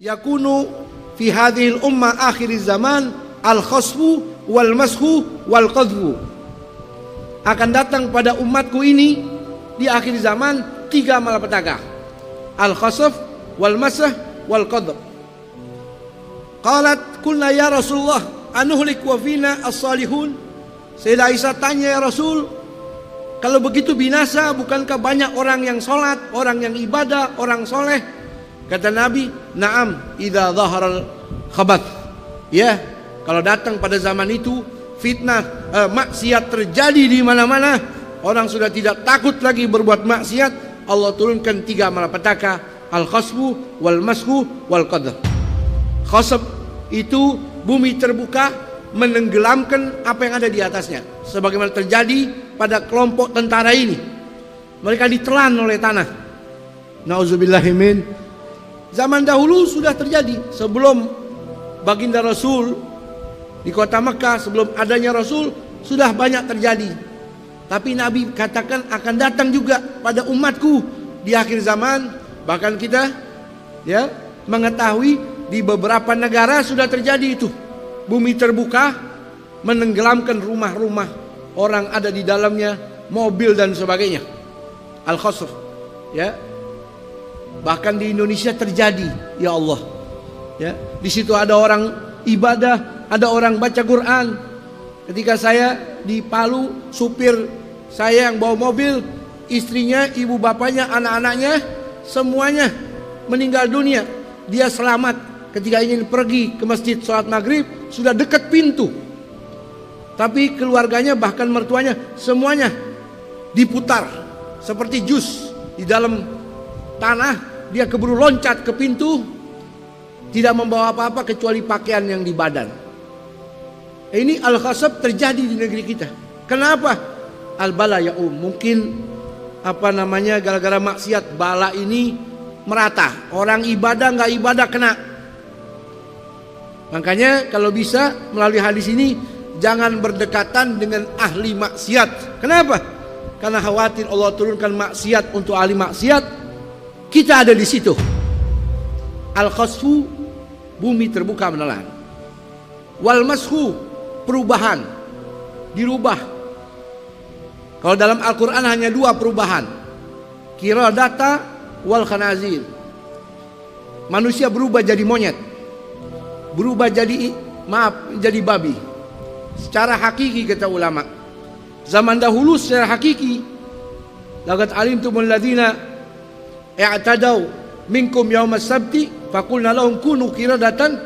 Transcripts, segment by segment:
yakunu fi hadhil ummah akhir zaman al-khasfu wal mashu wal qadhfu. Akan datang pada umatku ini di akhir zaman 3 malapetaka: al-khasf wal masah wal qadhf. Qalat qulna ya Rasulullah anuhlik wa fina as-salihun. Sayyidah Aisyah tanya, ya Rasul, kalau begitu binasa, bukankah banyak orang yang sholat, orang yang ibadah, orang soleh? Kata Nabi, na'am idza dhaharal khabath. Ya, kalau datang pada zaman itu fitnah, maksiat terjadi di mana-mana, orang sudah tidak takut lagi berbuat maksiat, Allah turunkan 3 malapetaka: al-khasfu wal mashu wal qadhf. Khasf itu bumi terbuka menenggelamkan apa yang ada di atasnya, sebagaimana terjadi pada kelompok tentara ini. Mereka ditelan oleh tanah. Nauzubillahimin. Zaman dahulu sudah terjadi, sebelum baginda Rasul di kota Mekah, sebelum adanya Rasul, sudah banyak terjadi. Tapi Nabi katakan akan datang juga pada umatku di akhir zaman. Bahkan kita ya mengetahui di beberapa negara sudah terjadi itu. Bumi terbuka menenggelamkan rumah-rumah, orang ada di dalamnya, mobil dan sebagainya. Al-khasf, ya. Bahkan di Indonesia terjadi, ya Allah. Ya, di situ ada orang ibadah, ada orang baca Quran. Ketika saya di Palu, supir saya yang bawa mobil, istrinya, ibu bapaknya, anak-anaknya, semuanya meninggal dunia. Dia selamat. Ketika ingin pergi ke masjid sholat maghrib, sudah dekat pintu, tapi keluarganya bahkan mertuanya semuanya diputar seperti jus di dalam tanah. Dia keburu loncat ke pintu, tidak membawa apa-apa kecuali pakaian yang di badan. Ini al-khasab terjadi di negeri kita. Kenapa? Al-bala ya mungkin gara-gara maksiat, bala ini merata. Orang ibadah nggak ibadah kena. Makanya kalau bisa melalui hadis ini jangan berdekatan dengan ahli maksiat. Kenapa? Karena khawatir Allah turunkan maksiat untuk ahli maksiat. Kita ada di situ. Al-khasfu, bumi terbuka menelan. Wal mashu, perubahan, dirubah. Kalau dalam Al-Quran hanya 2 perubahan: qiradata wal khanazir. Manusia berubah jadi monyet, berubah jadi babi. Secara hakiki kata ulama, zaman dahulu secara hakiki, laqad alimtumul ladzina i'tadaw minkum yaumas sabti faqulna lahum kunu qiradatan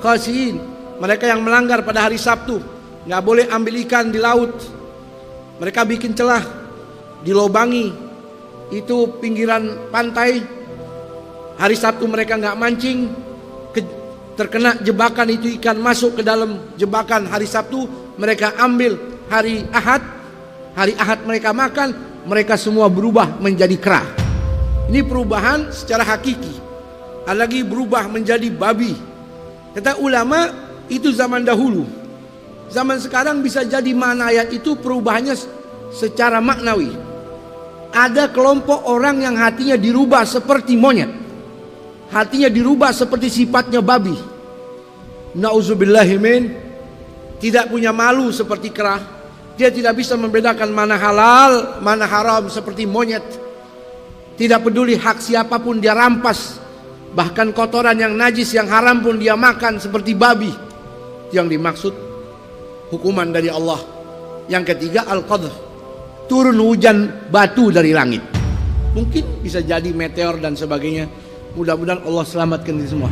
khasiin. Mereka yang melanggar pada hari Sabtu, nggak boleh ambil ikan di laut. Mereka bikin celah, dilobangi itu pinggiran pantai. Hari Sabtu mereka nggak mancing, terkena jebakan itu ikan masuk ke dalam jebakan. Hari Sabtu mereka ambil, hari Ahad mereka makan, mereka semua berubah menjadi kera. Ini perubahan secara hakiki. Ada lagi berubah menjadi babi. Kata ulama itu zaman dahulu. Zaman sekarang bisa jadi makna ayat itu perubahannya secara maknawi. Ada kelompok orang yang hatinya dirubah seperti monyet, hatinya dirubah seperti sifatnya babi. Nauzubillahimin. Tidak punya malu seperti kera. Dia tidak bisa membedakan mana halal, mana haram seperti monyet. Tidak peduli hak siapapun dia rampas. Bahkan kotoran yang najis, yang haram pun dia makan seperti babi. Yang dimaksud hukuman dari Allah. Yang ketiga al-qadhf, turun hujan batu dari langit. Mungkin bisa jadi meteor dan sebagainya. Mudah-mudahan Allah selamatkan kita semua.